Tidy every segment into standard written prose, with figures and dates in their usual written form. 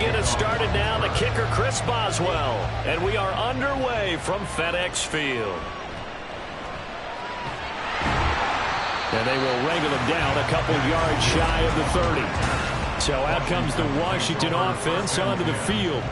get us started now. The kicker, Chris Boswell. And we are underway from FedEx Field. And they will wrangle him down a couple yards shy of the 30. So out comes the Washington offense onto the field.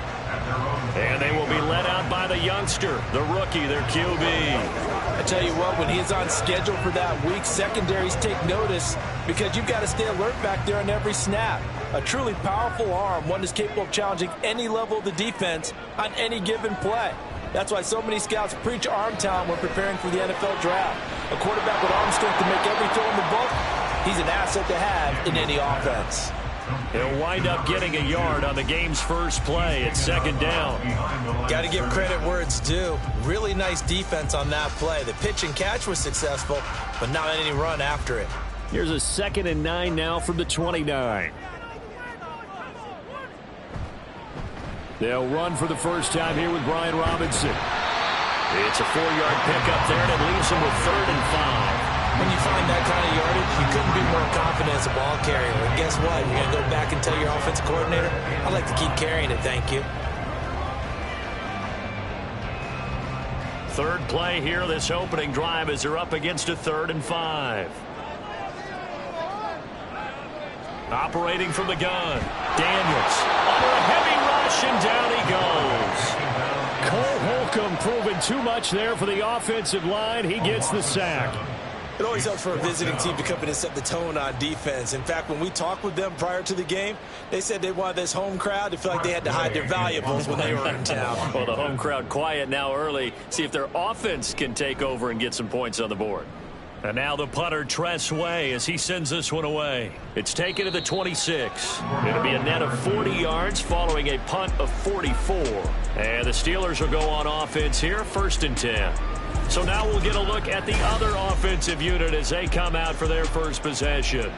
And they will be led out by the youngster, the rookie, their QB. I tell you what, when he's on schedule for that week, secondaries take notice because you've got to stay alert back there on every snap. A truly powerful arm, one that's capable of challenging any level of the defense on any given play. That's why so many scouts preach arm talent when preparing for the NFL draft. A quarterback with arm strength to make every throw in the book, he's an asset to have in any offense. He'll wind up getting a yard on the game's first play at second down. Got to give credit where it's due. Really nice defense on that play. The pitch and catch was successful, but not any run after it. Here's a 2nd and 9 now from the 29. They'll run for the first time here with Brian Robinson. It's a 4-yard pickup there, and it leaves him with 3rd and 5. When you find that kind of yardage, you couldn't be more confident as a ball carrier. And guess what? You're going to go back and tell your offensive coordinator, I'd like to keep carrying it, thank you. Third play here, this opening drive, as they're up against a 3rd and 5. Operating from the gun. Daniels under a heavy rush, and down he goes. Cole Holcomb proving too much there for the offensive line. He gets the sack. It always helps for a visiting team to come in and set the tone on defense. In fact, when we talked with them prior to the game, they said they wanted this home crowd to feel like they had to hide their valuables when they were in town. Well, the home crowd quiet now early. See if their offense can take over and get some points on the board. And now the punter, Tress Way, as he sends this one away. It's taken to the 26. It'll be a net of 40 yards following a punt of 44. And the Steelers will go on offense here, 1st and 10. So now we'll get a look at the other offensive unit as they come out for their first possession.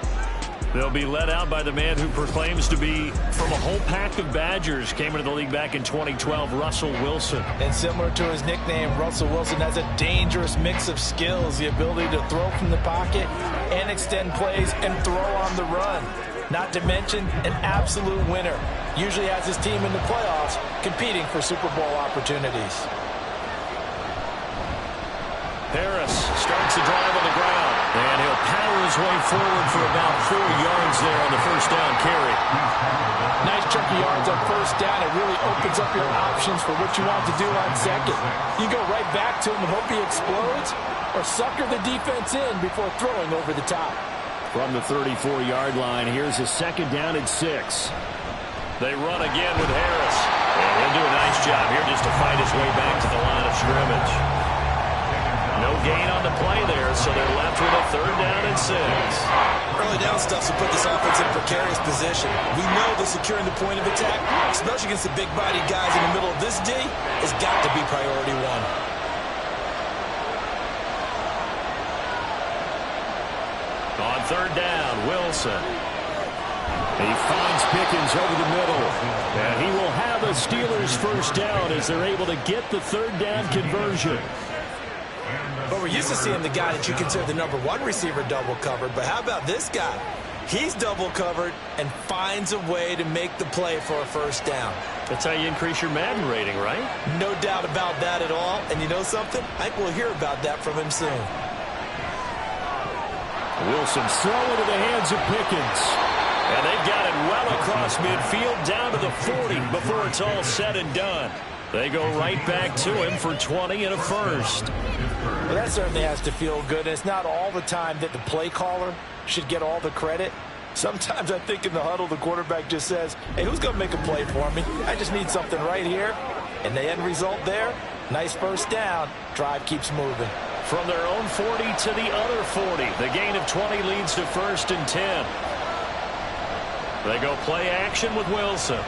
They'll be led out by the man who proclaims to be from a whole pack of Badgers. Came into the league back in 2012, Russell Wilson. And similar to his nickname, Russell Wilson has a dangerous mix of skills. The ability to throw from the pocket and extend plays and throw on the run. Not to mention an absolute winner. Usually has his team in the playoffs competing for Super Bowl opportunities. Harris starts the drive on the ground. And he'll power his way forward for about 4 yards there on the first down carry. Nice chunky yards on first down. It really opens up your options for what you want to do on second. You go right back to him and hope he explodes, or sucker the defense in before throwing over the top. From the 34-yard line, here's a 2nd down and 6. They run again with Harris. And he'll do a nice job here just to fight his way back to the line of scrimmage. No gain on the play there, so they're left with a 3rd down and 6. Early down stuff will put this offense in a precarious position. We know that securing the point of attack, especially against the big-bodied guys in the middle of this D, has got to be priority 1. On 3rd down, Wilson. He finds Pickens over the middle. And he will have a Steelers first down as they're able to get the 3rd down conversion. But we're used to seeing the guy that you consider the #1 receiver double covered. But how about this guy? He's double covered and finds a way to make the play for a first down. That's how you increase your Madden rating, right? No doubt about that at all. And you know something? I think we'll hear about that from him soon. Wilson's throw into the hands of Pickens. And they've got it well across midfield down to the 40 before it's all said and done. They go right back to him for 20 and a first. Well, that certainly has to feel good. It's not all the time that the play caller should get all the credit. Sometimes I think in the huddle, the quarterback just says, hey, who's going to make a play for me? I just need something right here. And the end result there, nice first down. Drive keeps moving. From their own 40 to the other 40. The gain of 20 leads to 1st and 10. They go play action with Wilson.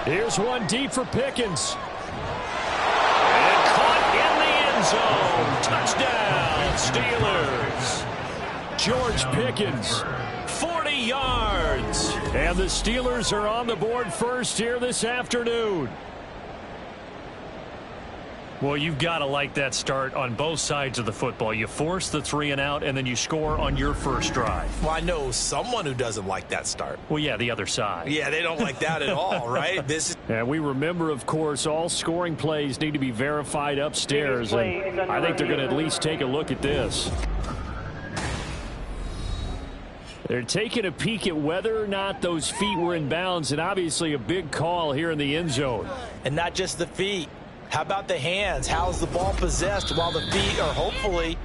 Here's one deep for Pickens. And caught in the end zone. Touchdown, Steelers. George Pickens, 40 yards. And the Steelers are on the board first here this afternoon. Well, you've got to like that start on both sides of the football. You force the 3 and out, and then you score on your first drive. Well, I know someone who doesn't like that start. Well, yeah, the other side. Yeah, they don't like that at all, right? And we remember, of course, all scoring plays need to be verified upstairs, and I think they're going to at least take a look at this. They're taking a peek at whether or not those feet were in bounds, and obviously a big call here in the end zone. And not just the feet. How about the hands? How's the ball possessed while the feet are hopefully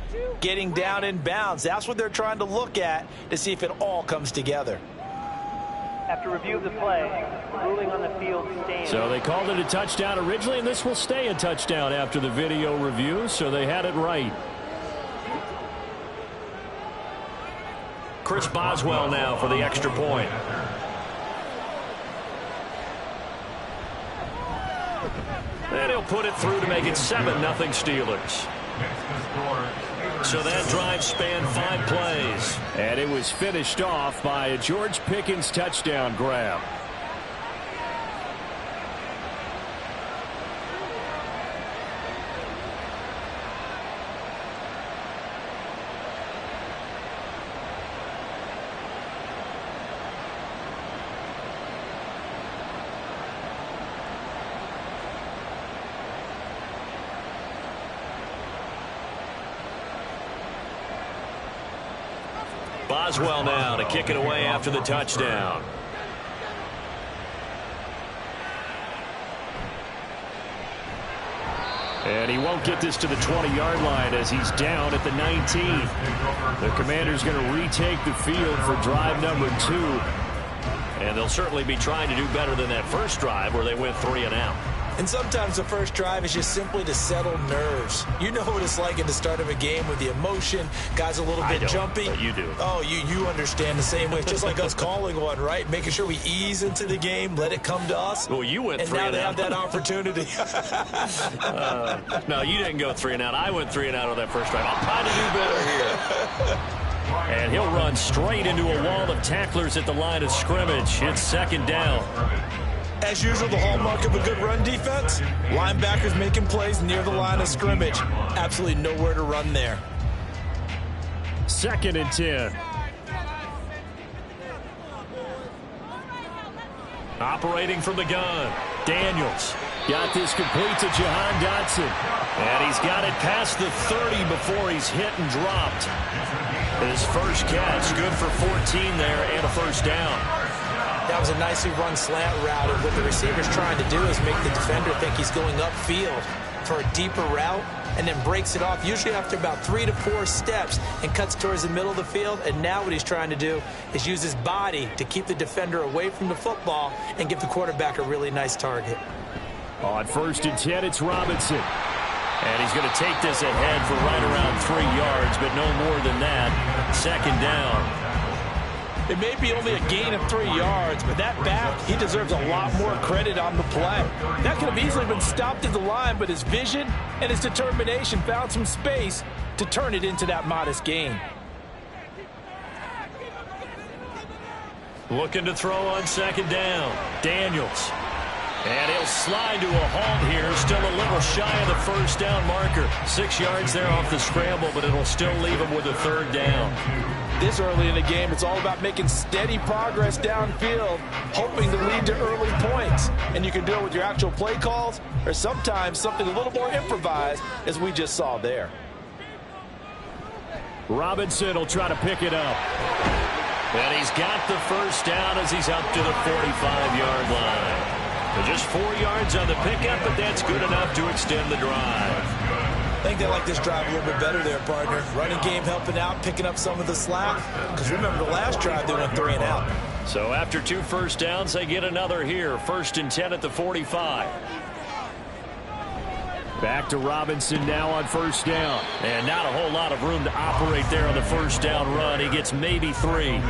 getting down in bounds? That's what they're trying to look at to see if it all comes together. After review of the play, ruling on the field stands. So they called it a touchdown originally, and this will stay a touchdown after the video review, so they had it right. Chris Boswell now for the extra point. And he'll put it through to make it 7-0 Steelers. So that drive spanned 5 plays. And it was finished off by a George Pickens touchdown grab. Boswell now to kick it away after the touchdown. And he won't get this to the 20-yard line as he's down at the 19. The Commander's going to retake the field for drive number 2. And they'll certainly be trying to do better than that first drive where they went 3 and out. And sometimes the first drive is just simply to settle nerves. You know what it's like at the start of a game with the emotion. Guys a little bit jumpy. But you do. Oh, you understand the same way. It's just like us calling one, right? Making sure we ease into the game, let it come to us. Well, you went 3 and out. And now out. they have that opportunity. No, you didn't go 3 and out. I went 3 and out on that first drive. I'll try to do better here. And he'll run straight into a wall of tacklers at the line of scrimmage. It's 2nd down. As usual, the hallmark of a good run defense, linebackers making plays near the line of scrimmage. Absolutely nowhere to run there. 2nd and 10. Operating from the gun. Daniels got this complete to Jahan Dotson. And he's got it past the 30 before he's hit and dropped. His first catch, good for 14 there and a first down. That was a nicely run slant route, and what the receiver's trying to do is make the defender think he's going upfield for a deeper route, and then breaks it off, usually after about 3 to 4 steps, and cuts towards the middle of the field. And now what he's trying to do is use his body to keep the defender away from the football and give the quarterback a really nice target. On 1st and 10, it's Robinson. And he's going to take this ahead for right around 3 yards, but no more than that. 2nd down. It may be only a gain of 3 yards, but that back, he deserves a lot more credit on the play. That could have easily been stopped at the line, but his vision and his determination found some space to turn it into that modest gain. Looking to throw on 2nd down. Daniels. And he'll slide to a halt here. Still a little shy of the first down marker. 6 yards there off the scramble, but it'll still leave him with a 3rd down. This early in the game, it's all about making steady progress downfield, hoping to lead to early points. And you can do it with your actual play calls, or sometimes something a little more improvised, as we just saw there. Robinson will try to pick it up. And he's got the first down as he's up to the 45-yard line. So just 4 yards on the pickup, but that's good enough to extend the drive. I think they like this drive a little bit better there, partner. Running game helping out, picking up some of the slack. Because remember, the last drive, they went 3 and out. So after 2 first downs, they get another here. 1st and 10 at the 45. Back to Robinson now on 1st down. And not a whole lot of room to operate there on the first down run. He gets maybe 3.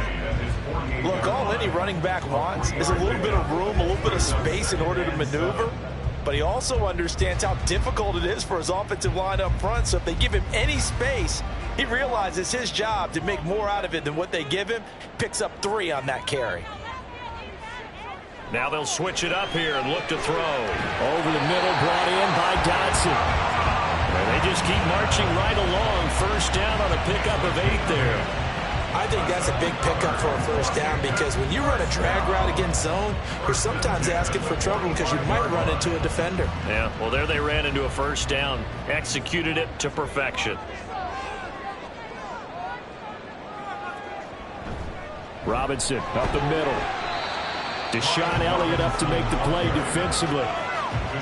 Look, all any running back wants is a little bit of room, a little bit of space in order to maneuver. But he also understands how difficult it is for his offensive line up front. So if they give him any space, he realizes his job to make more out of it than what they give him. Picks up 3 on that carry. Now they'll switch it up here and look to throw. Over the middle, brought in by Dotson. And they just keep marching right along. First down on a pickup of 8 there. I think that's a big pickup for a first down because when you run a drag route against zone, you're sometimes asking for trouble because you might run into a defender. Yeah, well, there they ran into a first down. Executed it to perfection. Robinson up the middle. Deshaun Elliott up to make the play defensively.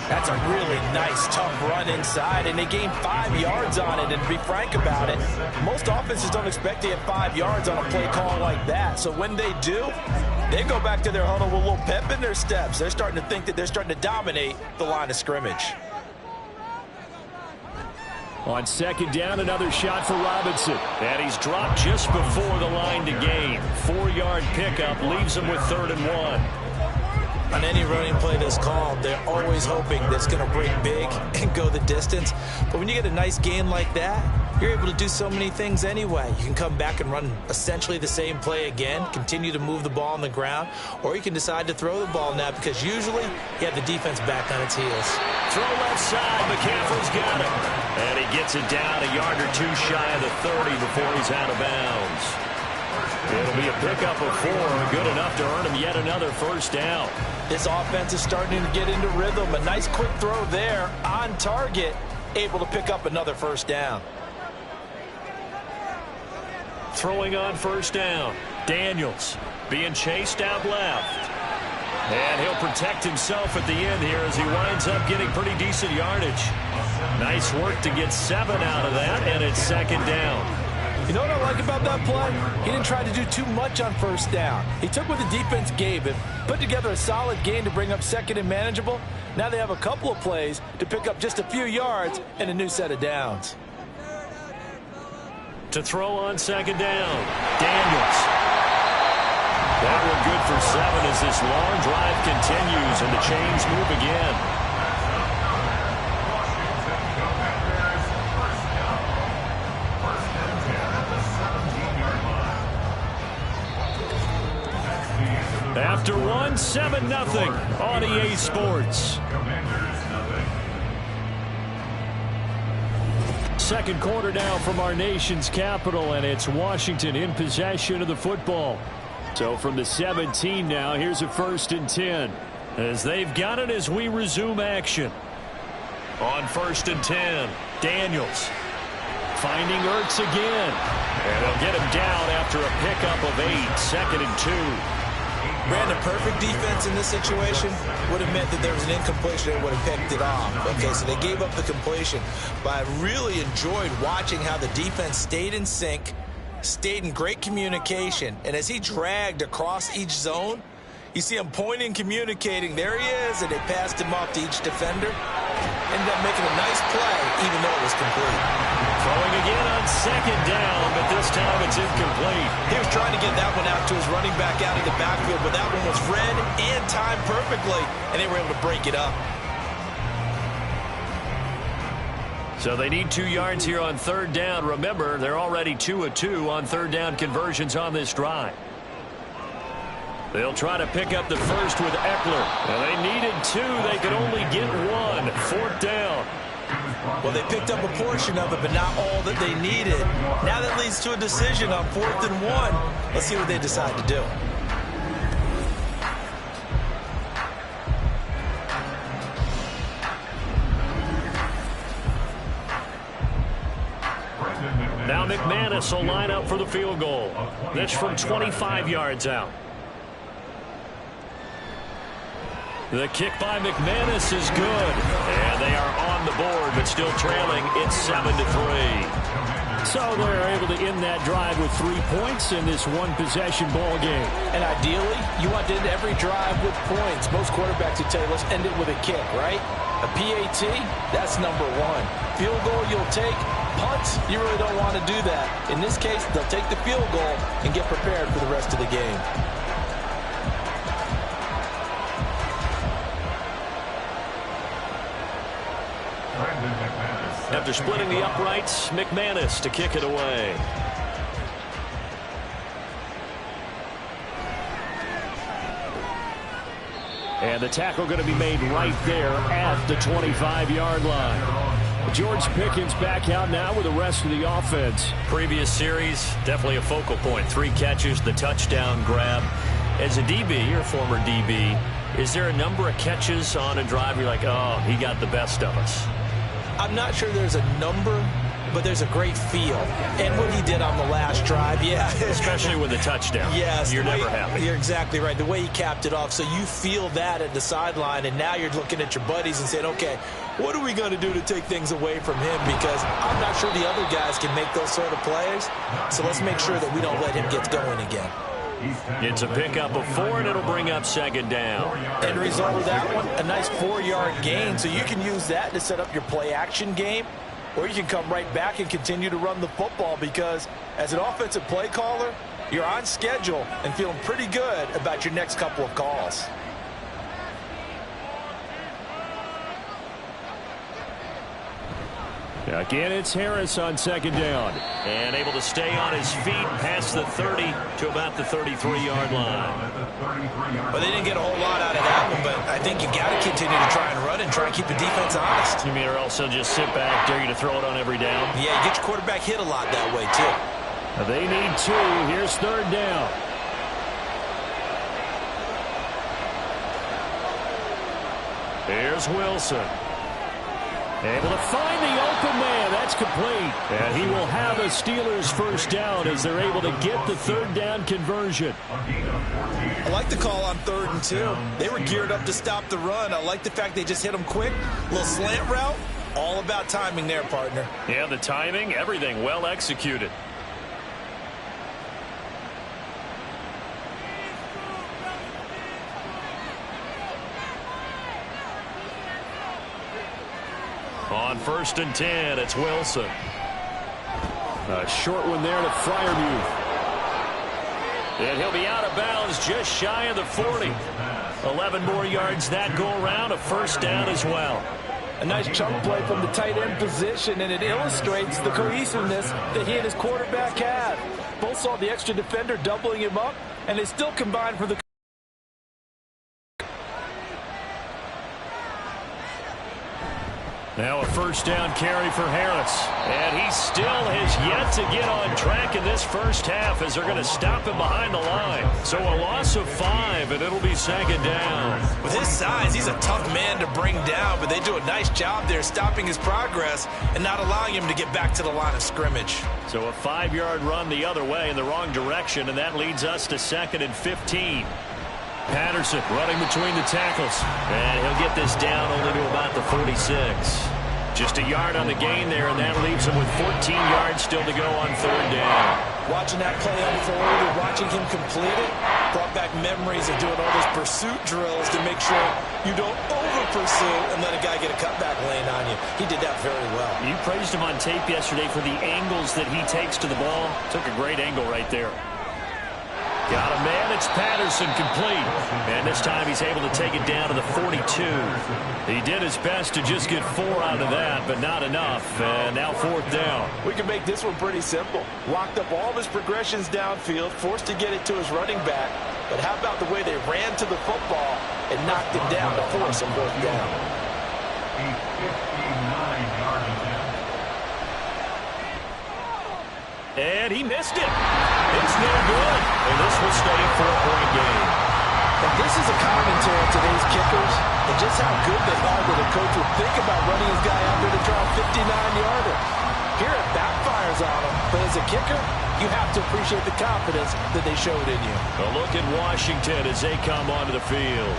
That's a really nice, tough run inside, and they gained 5 yards on it. And to be frank about it, most offenses don't expect to get 5 yards on a play call like that. So when they do, they go back to their huddle with a little pep in their steps. They're starting to think that they're starting to dominate the line of scrimmage. On second down, another shot for Robinson. And he's dropped just before the line to gain. 4-yard pickup leaves him with 3rd and 1. On any running play that's called, they're always hoping that it's going to break big and go the distance. But when you get a nice gain like that, you're able to do so many things anyway. You can come back and run essentially the same play again, continue to move the ball on the ground, or you can decide to throw the ball now because usually you have the defense back on its heels. Throw left side. McCaffrey's got it. And he gets it down a yard or 2 shy of the 30 before he's out of bounds. It'll be a pickup of 4, good enough to earn him yet another first down. This offense is starting to get into rhythm. A nice quick throw there on target, able to pick up another first down. Throwing on first down. Daniels being chased out left. And he'll protect himself at the end here as he winds up getting pretty decent yardage. Nice work to get 7 out of that, and it's second down. You know what I like about that play? He didn't try to do too much on first down. He took what the defense gave him, put together a solid gain to bring up second and manageable. Now they have a couple of plays to pick up just a few yards and a new set of downs. To throw on second down, Daniels. That one good for 7 as this long drive continues and the chains move again. After 1, 7-0 on EA Sports. Second quarter now from our nation's capital, and it's Washington in possession of the football. So from the 17 now, here's a 1st and 10. As they've got it as we resume action. On 1st and 10, Daniels finding Ertz again. And they'll get him down after a pickup of 8, 2nd and 2. Brandon, perfect defense in this situation would have meant that there was an incompletion and would have picked it off. Okay, so they gave up the completion. But I really enjoyed watching how the defense stayed in sync, stayed in great communication. And as he dragged across each zone, you see him pointing, communicating. There he is, and they passed him off to each defender. Ended up making a nice play, even though it was complete. Throwing again on second down, but this time it's incomplete. He was trying to get that one out to his running back out of the backfield, but that one was read and timed perfectly, and they were able to break it up. So they need 2 yards here on 3rd down. Remember, they're already 2 of 2 on 3rd down conversions on this drive. They'll try to pick up the first with Eckler. And they needed 2. They could only get 1. 4th down. Well, they picked up a portion of it, but not all that they needed. Now that leads to a decision on 4th and 1. Let's see what they decide to do. Now McManus will line up for the field goal. That's from 25 yards out. The kick by McManus is good. And they are on the board, but still trailing. It's 7-3. So they're able to end that drive with 3 points in this one-possession ball game. And ideally, you want to end every drive with points. Most quarterbacks would tell you, let's end it with a kick, right? A PAT, that's number 1. Field goal you'll take. Punts, you really don't want to do that. In this case, they'll take the field goal and get prepared for the rest of the game. After splitting the uprights, McManus to kick it away. And the tackle going to be made right there at the 25-yard line. George Pickens back out now with the rest of the offense. Previous series, definitely a focal point. 3 catches, the touchdown grab. As a DB, you're a former DB, is there a number of catches on a drive you're like, oh, he got the best of us? I'm not sure there's a number, but there's a great feel. And what he did on the last drive, yeah. Especially with the touchdown. Yes. You're never happy. You're exactly right. The way he capped it off. So you feel that at the sideline, and now you're looking at your buddies and saying, okay, what are we going to do to take things away from him? Because I'm not sure the other guys can make those sort of plays. So let's make sure that we don't let him get going again. It's a pickup of 4, and it'll bring up 2nd down. End result of that one, a nice 4-yard gain. So you can use that to set up your play-action game, or you can come right back and continue to run the football, because as an offensive play caller, you're on schedule and feeling pretty good about your next couple of calls. Again, it's Harris on 2nd down. And able to stay on his feet past the 30 to about the 33-yard line. Well, they didn't get a whole lot out of that one, but I think you got to continue to try and run and try and keep the defense honest. You mean, or else they'll just sit back, dare you to throw it on every down? Yeah, you get your quarterback hit a lot that way, too. They need 2. Here's 3rd down. Here's Wilson. Able to find the open man. That's complete. And he will have a Steelers 1st down as they're able to get the 3rd down conversion. I like the call on 3rd and 2. They were geared up to stop the run. I like the fact they just hit them quick. A little slant route. All about timing there, partner. Yeah, the timing, everything well executed. On 1st and 10, it's Wilson. A short one there to Freiermuth. And he'll be out of bounds just shy of the 40. 11 more yards that go around, a 1st down as well. A nice chunk play from the tight end position, and it illustrates the cohesiveness that he and his quarterback have. Both saw the extra defender doubling him up, and they still combined for the... Now a 1st down carry for Harris. And he still has yet to get on track in this 1st half as they're going to stop him behind the line. So a loss of 5, and it'll be 2nd down. With his size, he's a tough man to bring down, but they do a nice job there stopping his progress and not allowing him to get back to the line of scrimmage. So a 5-yard run the other way in the wrong direction, and that leads us to 2nd and 15. Patterson running between the tackles. And he'll get this down only to about the 46. Just a yard on the gain there, and that leaves him with 14 yards still to go on 3rd down. Watching that play unfold and watching him complete it brought back memories of doing all those pursuit drills to make sure you don't over-pursue and let a guy get a cutback lane on you. He did that very well. You praised him on tape yesterday for the angles that he takes to the ball. Took a great angle right there. Got a man, it's Patterson, complete. And this time he's able to take it down to the 42. He did his best to just get 4 out of that, but not enough. And now 4th down. We can make this one pretty simple. Locked up all of his progressions downfield, forced to get it to his running back. But how about the way they ran to the football and knocked him down to force a 4th down? And he missed it. It's no good. And this will stay a 4-point game. And this is a commentary on today's kickers and just how good they are that a coach would think about running his guy out there to try a 59-yarder. Here it backfires on him, but as a kicker, you have to appreciate the confidence that they showed in you. A look at Washington as they come onto the field.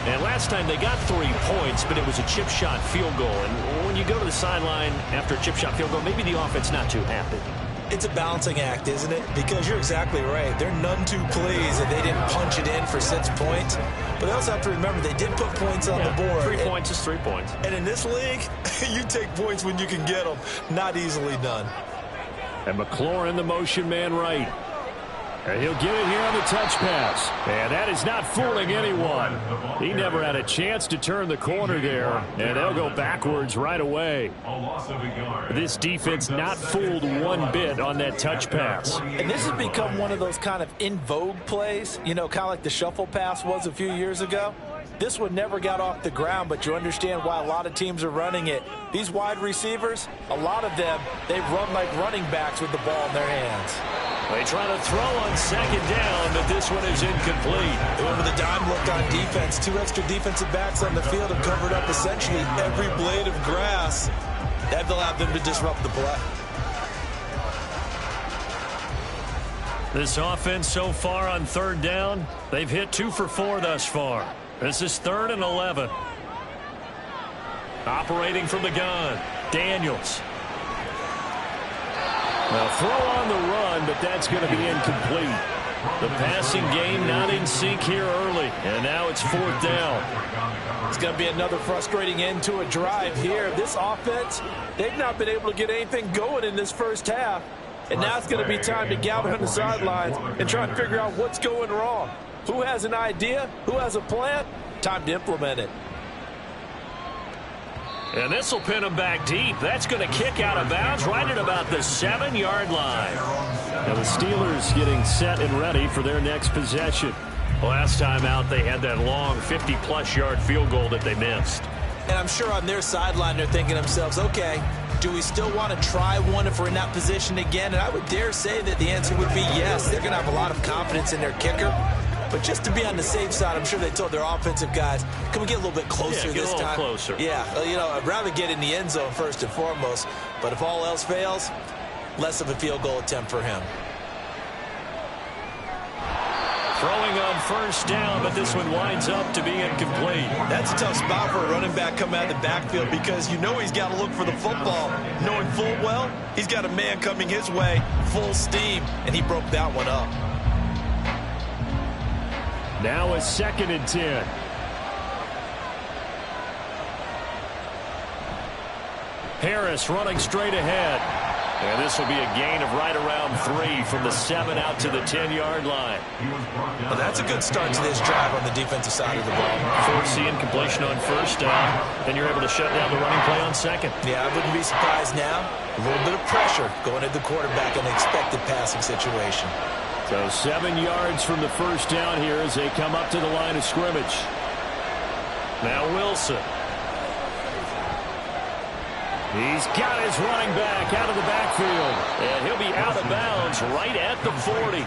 And last time they got 3 points, but it was a chip shot field goal. And when you go to the sideline after a chip shot field goal, maybe the offense not too happy. It's a balancing act, isn't it? Because you're exactly right. They're none too pleased that they didn't punch it in for 6 points. But they also have to remember they did put points on the board. 3 points is 3 points. And in this league, you take points when you can get them. Not easily done. And McLaurin, the motion man right. And he'll get it here on the touch pass. And that is not fooling anyone. He never had a chance to turn the corner there. And they'll go backwards right away. This defense not fooled one bit on that touch pass. And this has become one of those kind of in vogue plays, you know, kind of like the shuffle pass was a few years ago. This one never got off the ground, but you understand why a lot of teams are running it. These wide receivers, a lot of them, they run like running backs with the ball in their hands. They try to throw on second down, but this one is incomplete. They went with a dime look on defense. 2 extra defensive backs on the field have covered up essentially every blade of grass. That allowed them to disrupt the play. This offense so far on third down, they've hit 2 for 4 thus far. This is 3rd and 11. Operating from the gun, Daniels. Now throw on the run, but that's going to be incomplete. The passing game not in sync here early, and now it's 4th down. It's going to be another frustrating end to a drive here. This offense, they've not been able to get anything going in this first half. And now it's going to be time to gather on the sidelines and try and figure out what's going wrong. Who has an idea? Who has a plan? Time to implement it. And this will pin him back deep. That's going to kick out of bounds right at about the 7-yard line. Now the Steelers getting set and ready for their next possession. Last time out, they had that long 50-plus yard field goal that they missed. And I'm sure on their sideline they're thinking to themselves, okay, do we still want to try one if we're in that position again? And I would dare say that the answer would be yes. They're going to have a lot of confidence in their kicker. But just to be on the safe side, I'm sure they told their offensive guys, can we get a little bit closer this time? Get a little closer. Yeah, you know, I'd rather get in the end zone first and foremost. But if all else fails, less of a field goal attempt for him. Throwing on first down, but this one winds up to be incomplete. That's a tough spot for a running back coming out of the backfield because you know he's got to look for the football. Knowing full well, he's got a man coming his way, full steam, and he broke that one up. Now a 2nd and 10. Harris running straight ahead. And this will be a gain of right around 3 from the 7 out to the 10-yard line. Well, that's a good start to this drive on the defensive side of the ball. Force the incompletion on first down. Then you're able to shut down the running play on second. Yeah, I wouldn't be surprised now. A little bit of pressure going at the quarterback in an expected passing situation. So 7 yards from the first down here as they come up to the line of scrimmage. Now Wilson. He's got his running back out of the backfield. And he'll be out of bounds right at the 40.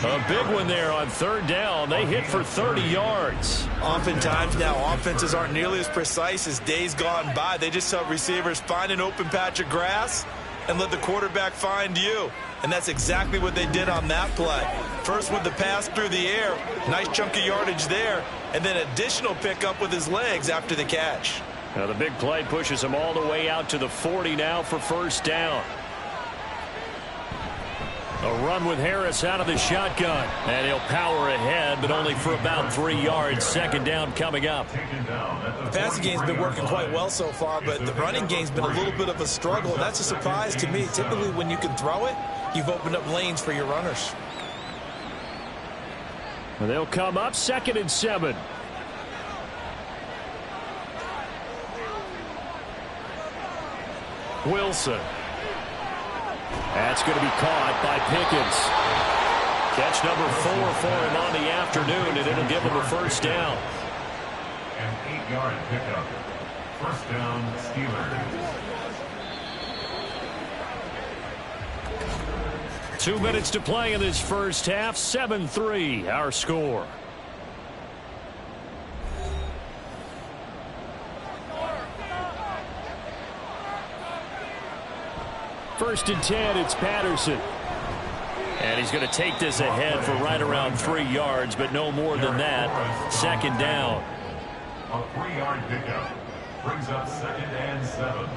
A big one there on third down. They hit for 30 yards. Oftentimes now offenses aren't nearly as precise as days gone by. They just tell receivers, find an open patch of grass and let the quarterback find you. And that's exactly what they did on that play. First with the pass through the air. Nice chunk of yardage there. And then additional pickup with his legs after the catch. Now the big play pushes him all the way out to the 40 now for first down. A run with Harris out of the shotgun. And he'll power ahead, but only for about 3 yards. Second down coming up. The passing game's been working quite well so far, but the running game's been a little bit of a struggle. That's a surprise to me. Typically when you can throw it, you've opened up lanes for your runners. And they'll come up 2nd and 7. Wilson. That's going to be caught by Pickens. Catch number 4 for him on the afternoon, and it'll give him a first down. An 8-yard pickup. First down, Steelers. 2 minutes to play in this first half. 7-3, our score. First and 10, it's Patterson. And he's going to take this ahead for right around 3 yards, but no more than that. Second down. A 3-yard pickup brings up 2nd and 7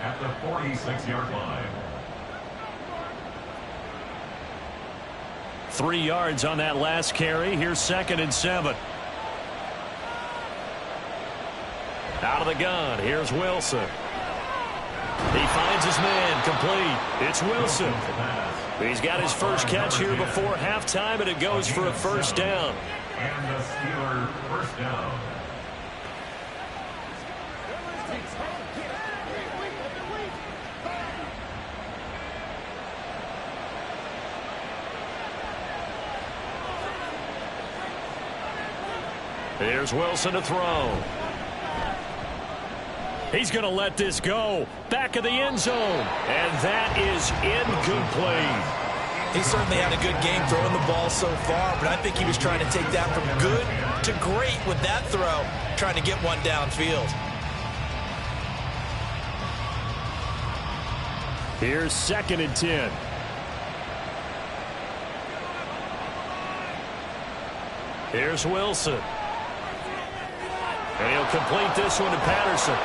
at the 46-yard line. 3 yards on that last carry. Here's 2nd and 7. Out of the gun. Here's Wilson. He finds his man, complete. It's Wilson. He's got his first catch here before halftime, and it goes for a first down. And the Steeler first down. Here's Wilson to throw. He's going to let this go. Back of the end zone. And that is incomplete. He certainly had a good game throwing the ball so far, but I think he was trying to take that from good to great with that throw, trying to get one downfield. Here's 2nd and 10. Here's Wilson. And he'll complete this one to Patterson.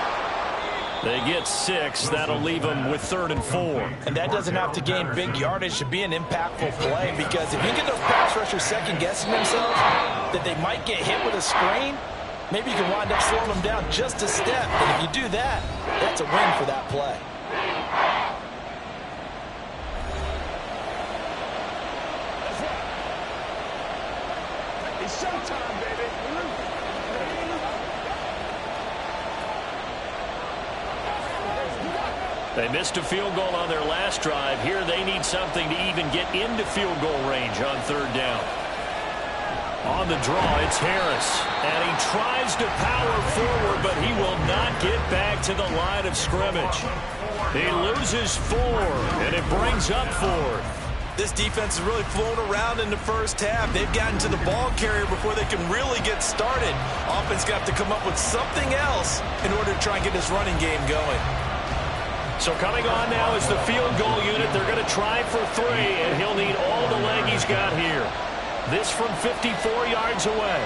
They get 6. That'll leave them with 3rd and 4. And that doesn't have to gain big yardage to be an impactful play, because if you get those pass rushers second-guessing themselves that they might get hit with a screen, maybe you can wind up slowing them down just a step. And if you do that, that's a win for that play. It's showtime, baby. They missed a field goal on their last drive. Here they need something to even get into field goal range on 3rd down. On the draw, it's Harris. And he tries to power forward, but he will not get back to the line of scrimmage. He loses 4, and it brings up 4th. This defense has really flown around in the first half. They've gotten to the ball carrier before they can really get started. Offense got to come up with something else in order to try and get this running game going. So coming on now is the field goal unit. They're going to try for 3, and he'll need all the leg he's got here. This from 54 yards away.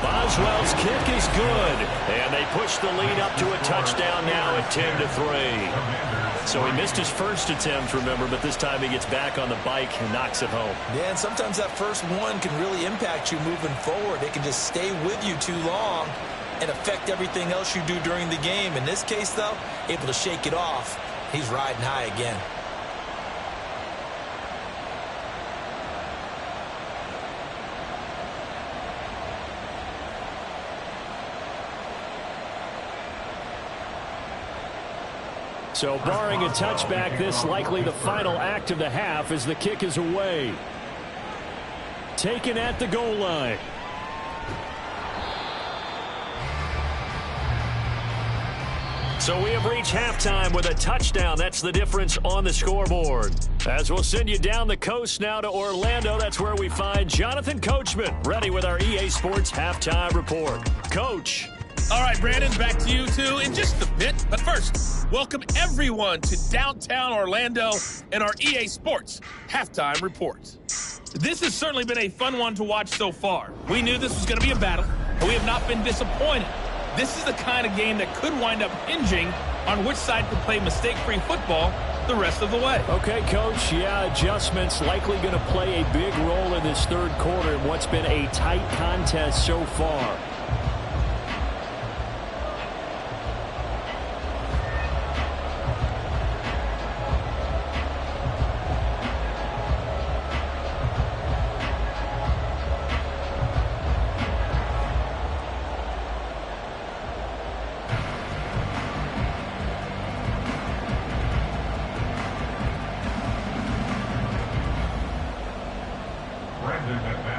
Boswell's kick is good, and they push the lead up to a touchdown now at 10-3. So he missed his first attempt, remember, but this time he gets back on the bike and knocks it home. Yeah, and sometimes that first one can really impact you moving forward. It can just stay with you too long and affect everything else you do during the game. In this case, though, able to shake it off. He's riding high again. So barring a touchback, this likely the final act of the half as the kick is away. Taken at the goal line. So we have reached halftime with a touchdown. That's the difference on the scoreboard. As we'll send you down the coast now to Orlando, that's where we find Jonathan Coachman, ready with our EA Sports Halftime Report. Coach. All right, Brandon, back to you two in just a bit. But first, welcome everyone to downtown Orlando and our EA Sports Halftime Report. This has certainly been a fun one to watch so far. We knew this was going to be a battle, and we have not been disappointed. This is the kind of game that could wind up hinging on which side can play mistake-free football the rest of the way. Okay, Coach, yeah, adjustments likely going to play a big role in this third quarter in what's been a tight contest so far.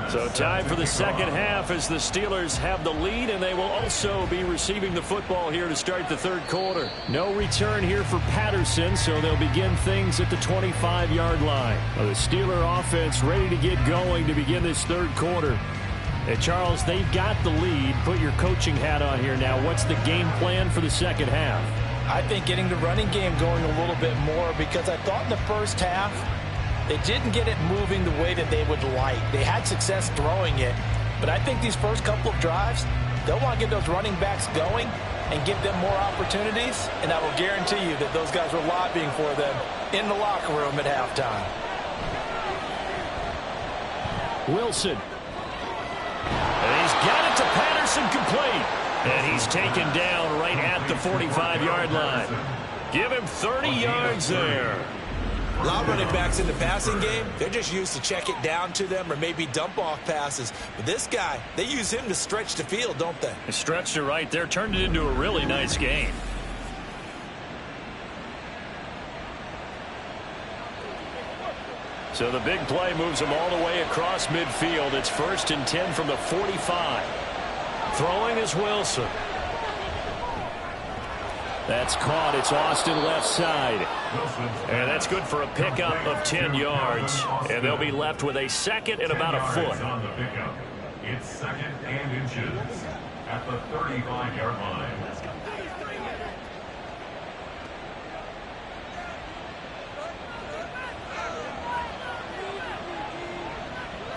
So time for the second half as the Steelers have the lead, and they will also be receiving the football here to start the third quarter. No return here for Patterson, so they'll begin things at the 25-yard line. Well, the Steeler offense ready to get going to begin this third quarter. And Charles, they've got the lead. Put your coaching hat on here now. What's the game plan for the second half? I think getting the running game going a little bit more, because I thought in the first half they didn't get it moving the way that they would like. They had success throwing it, but I think these first couple of drives, they'll want to get those running backs going and give them more opportunities, and I will guarantee you that those guys were lobbying for them in the locker room at halftime. Wilson. And he's got it to Patterson, complete. And he's taken down right at the 45-yard line. Give him 30 yards there. A lot of running backs in the passing game, they're just used to check it down to them or maybe dump off passes. But this guy, they use him to stretch the field, don't they? They stretched it right there, turned it into a really nice game. So the big play moves them all the way across midfield. It's 1st and 10 from the 45. Throwing is Wilson. That's caught. It's Austin left side. And that's good for a pickup of 10 yards. And they'll be left with a second and about a foot. On the pickup. It's 2nd and inches at the 35-yard line.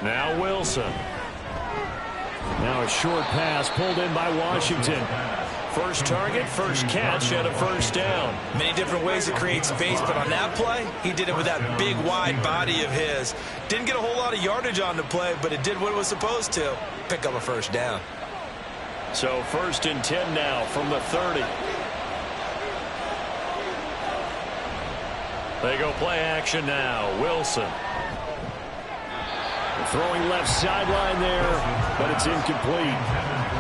Now Wilson. Now a short pass pulled in by Washington. First target, first catch, and a first down. Many different ways to create space, but on that play, he did it with that big, wide body of his. Didn't get a whole lot of yardage on the play, but it did what it was supposed to. Pick up a first down. So 1st and 10 now from the 30. They go play action now. Wilson. Throwing left sideline there, but it's incomplete.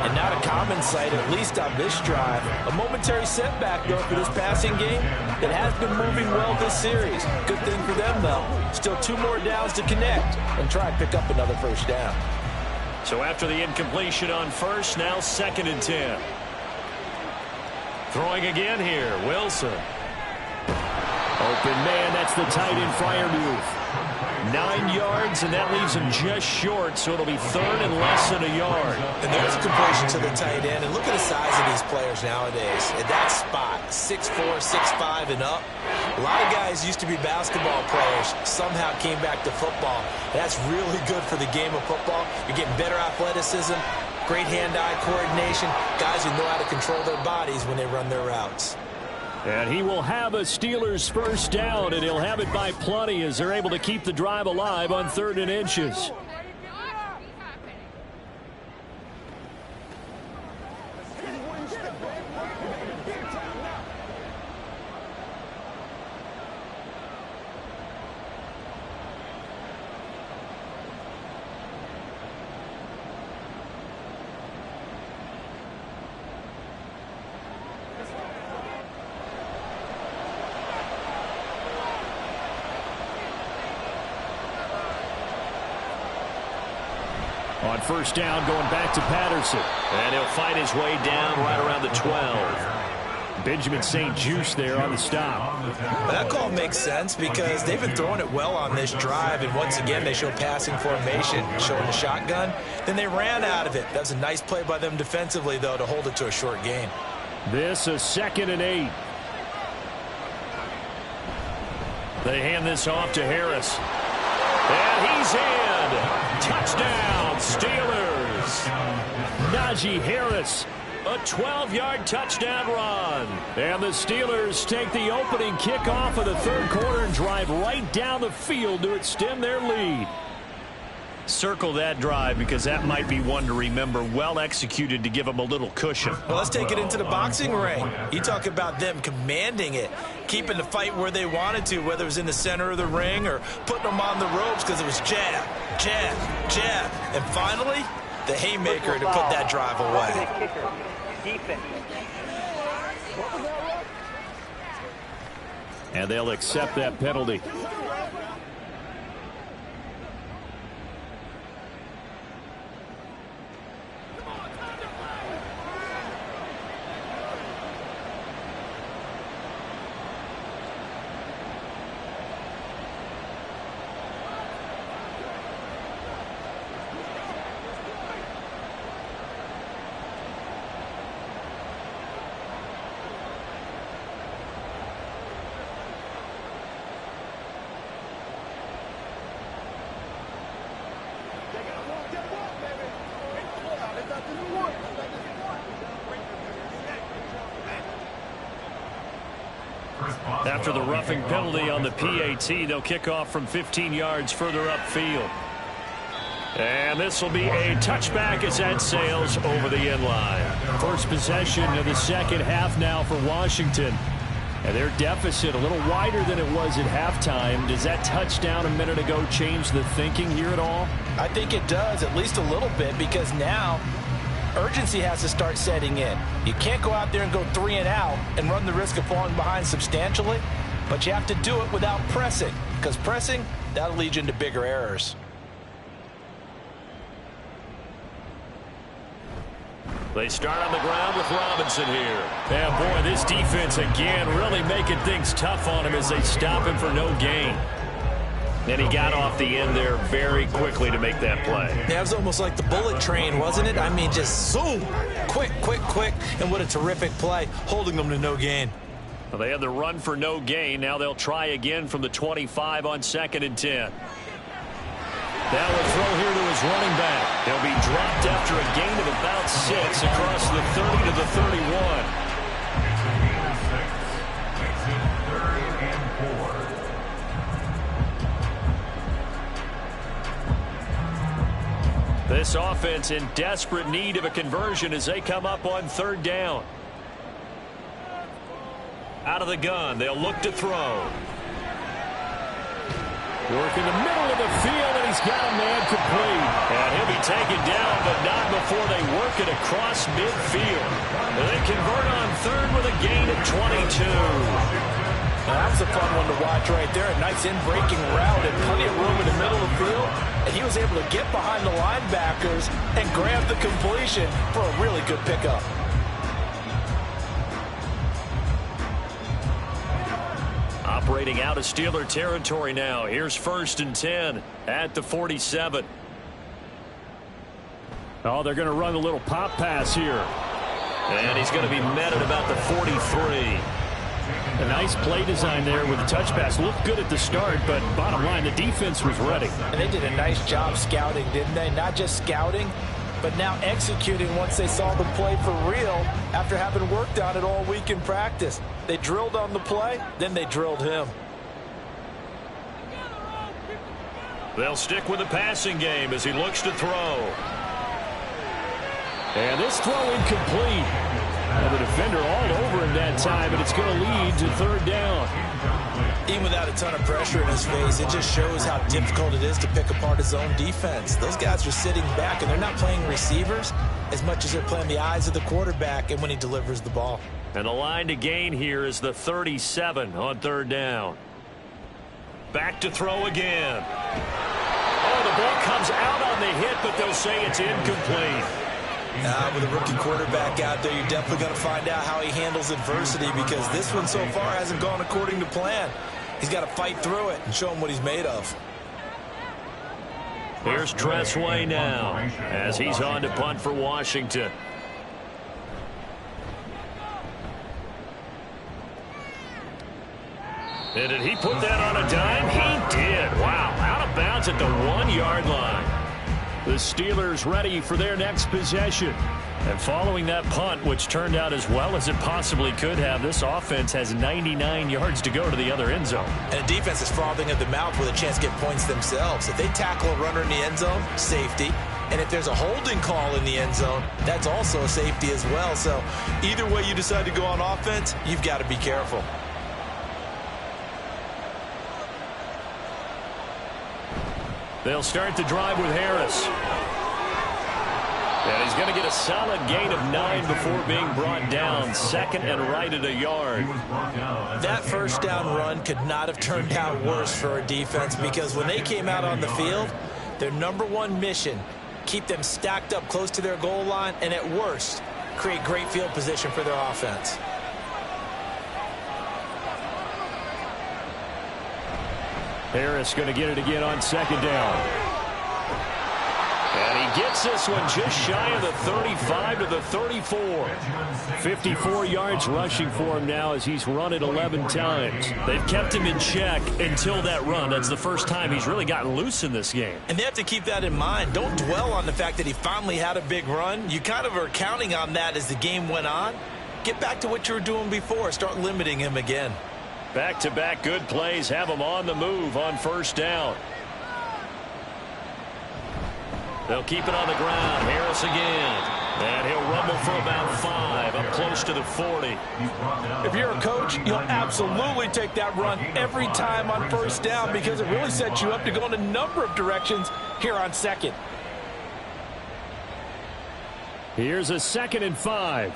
And not a common sight, at least on this drive. A momentary setback, though, for this passing game that has been moving well this series. Good thing for them, though. Still 2 more downs to connect and try and pick up another first down. So after the incompletion on first, now 2nd and 10. Throwing again here, Wilson. Open man, that's the tight end flyer move. 9 yards, and that leaves him just short, so it'll be 3rd and less than a yard. And there's a completion to the tight end. And look at the size of these players nowadays. At that spot, 6'4", 6'5", and up. A lot of guys used to be basketball players, somehow came back to football. That's really good for the game of football. You're getting better athleticism, great hand-eye coordination, guys who know how to control their bodies when they run their routes. And he will have a Steelers first down, and he'll have it by plenty as they're able to keep the drive alive on 3rd and inches. On first down, going back to Patterson. And he'll fight his way down right around the 12. Benjamin St. Juice there on the stop. That call makes sense because they've been throwing it well on this drive, and once again they show passing formation, showing the shotgun. Then they ran out of it. That was a nice play by them defensively, though, to hold it to a short gain. This a 2nd and 8. They hand this off to Harris. And he's in. Touchdown, Steelers. Najee Harris. A 12-yard touchdown run. And the Steelers take the opening kickoff of the 3rd quarter and drive right down the field to extend their lead. Circle that drive because that might be one to remember. Well executed to give them a little cushion. Well, let's take it into the boxing ring. You talk about them commanding it, keeping the fight where they wanted to, whether it was in the center of the ring or putting them on the ropes because it was jab, jab, jab. And finally, the haymaker to put that drive away. Defense. And they'll accept that penalty. After the roughing penalty on the PAT, they'll kick off from 15 yards further upfield. And this will be a touchback as that sails over the end line. First possession of the second half now for Washington. And their deficit a little wider than it was at halftime. Does that touchdown a minute ago change the thinking here at all? I think it does, at least a little bit, because now urgency has to start setting in. You can't go out there and go 3 and out and run the risk of falling behind substantially, but you have to do it without pressing, because pressing that'll lead you into bigger errors. They start on the ground with Robinson here. Yeah, boy, this defense again really making things tough on him as they stop him for no gain. And he got off the end there very quickly to make that play. Yeah, it was almost like the bullet train, wasn't it? I mean, just zoom, quick, quick, quick, and what a terrific play, holding them to no gain. Well, they had the run for no gain. Now they'll try again from the 25 on 2nd and 10. Now a throw here to his running back. He'll be dropped after a gain of about 6 across the 30 to the 31. This offense in desperate need of a conversion as they come up on 3rd down. Out of the gun, they'll look to throw. Work in the middle of the field, and he's got a man complete. And he'll be taken down, but not before they work it across midfield. And they convert on 3rd with a gain of 22. Now, that was a fun one to watch right there. A nice in-breaking route and plenty of room in the middle of the field. And he was able to get behind the linebackers and grab the completion for a really good pickup. Operating out of Steeler territory now. Here's 1st and 10 at the 47. Oh, they're going to run a little pop pass here. And he's going to be met at about the 43. A nice play design there with the touch pass. Looked good at the start, but bottom line, the defense was ready. And they did a nice job scouting, didn't they? Not just scouting, but now executing once they saw the play for real after having worked on it all week in practice. They drilled on the play, then they drilled him. They'll stick with the passing game as he looks to throw. And this throw incomplete. And the defender all over him that time, but it's going to lead to 3rd down. Even without a ton of pressure in his face, it just shows how difficult it is to pick apart his own defense. Those guys are sitting back, and they're not playing receivers as much as they're playing the eyes of the quarterback and when he delivers the ball. And the line to gain here is the 37 on 3rd down. Back to throw again. Oh, the ball comes out on the hit, but they'll say it's incomplete. With a rookie quarterback out there, you're definitely going to find out how he handles adversity because this one so far hasn't gone according to plan. He's got to fight through it and show him what he's made of. Here's Tressway now as he's on to punt for Washington. And did he put that on a dime? He did. Wow, out of bounds at the 1-yard line. The Steelers ready for their next possession. And following that punt, which turned out as well as it possibly could have, this offense has 99 yards to go to the other end zone. And the defense is frothing at the mouth with a chance to get points themselves. If they tackle a runner in the end zone, safety. And if there's a holding call in the end zone, that's also a safety as well. So either way you decide to go on offense, you've got to be careful. They'll start the drive with Harris. And he's going to get a solid gain of 9 before being brought down. 2nd and right at a yard. That first down run could not have turned out worse for a defense because when they came out on the field, their #1 mission, keep them stacked up close to their goal line, and at worst, create great field position for their offense. Harris going to get it again on 2nd down. And he gets this one just shy of the 35 to the 34. 54 yards rushing for him now as he's run it 11 times. They've kept him in check until that run. That's the first time he's really gotten loose in this game. And they have to keep that in mind. Don't dwell on the fact that he finally had a big run. You kind of are counting on that as the game went on. Get back to what you were doing before. Start limiting him again. Back-to-back good plays have him on the move on 1st down. They'll keep it on the ground. Harris again. And he'll rumble for about 5 up close to the 40. If you're a coach, you'll absolutely take that run every time on 1st down because it really sets you up to go in a number of directions here on 2nd. Here's a 2nd and 5.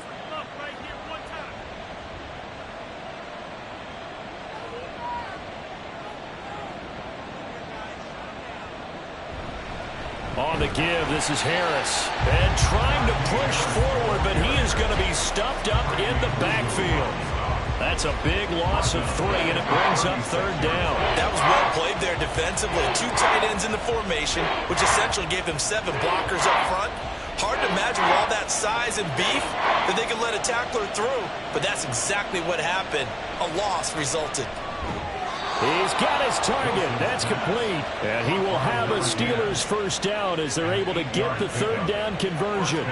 give. This is Harris. And trying to push forward, but he is going to be stuffed up in the backfield. That's a big loss of 3, and it brings up 3rd down. That was well played there defensively. 2 tight ends in the formation, which essentially gave them 7 blockers up front. Hard to imagine with all that size and beef that they could let a tackler through, but that's exactly what happened. A loss resulted. He's got his target. That's complete. And he will have a Steelers 1st down as they're able to get the 3rd down conversion.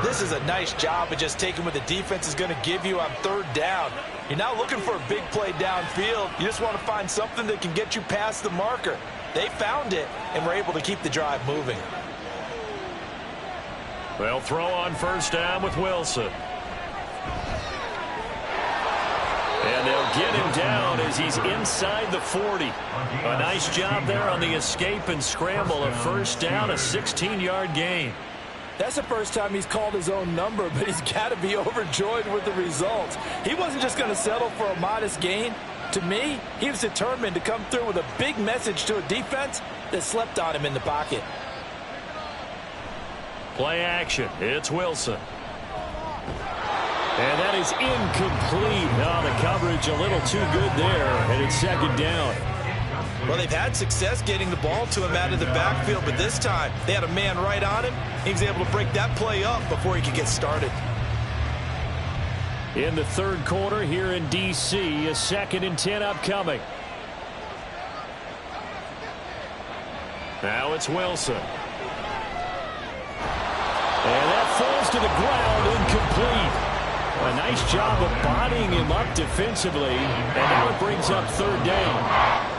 This is a nice job of just taking what the defense is going to give you on 3rd down. You're not looking for a big play downfield. You just want to find something that can get you past the marker. They found it and were able to keep the drive moving. They'll throw on 1st down with Wilson. And they'll get him down as he's inside the 40. A nice job there on the escape and scramble. A 1st down, a 16-yard gain. That's the first time he's called his own number, but he's got to be overjoyed with the results. He wasn't just going to settle for a modest gain. To me, he was determined to come through with a big message to a defense that slept on him in the pocket. Play action. It's Wilson. And that is incomplete. Oh, the coverage a little too good there, and it's 2nd down. Well, they've had success getting the ball to him out of the backfield, but this time they had a man right on him. He was able to break that play up before he could get started. In the 3rd quarter here in D.C., a 2nd and 10 upcoming. Now it's Wilson. And that falls to the ground, incomplete. A nice job of bodying him up defensively, and now it brings up 3rd down.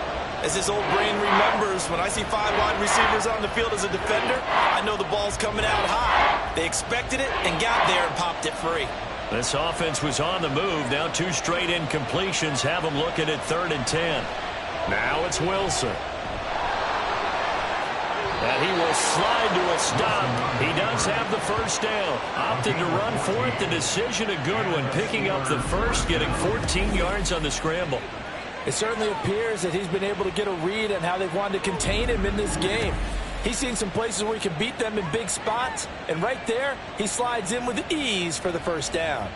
As his old brain remembers, when I see 5 wide receivers on the field as a defender, I know the ball's coming out high. They expected it and got there and popped it free. This offense was on the move. Now 2 straight incompletions have them looking at 3rd and 10. Now it's Wilson. And he will slide to a stop. He does have the 1st down. Opted to run for it. The decision a good one. Picking up the 1st, getting 14 yards on the scramble. It certainly appears that he's been able to get a read on how they've wanted to contain him in this game. He's seen some places where he can beat them in big spots, and right there, he slides in with ease for the 1st down.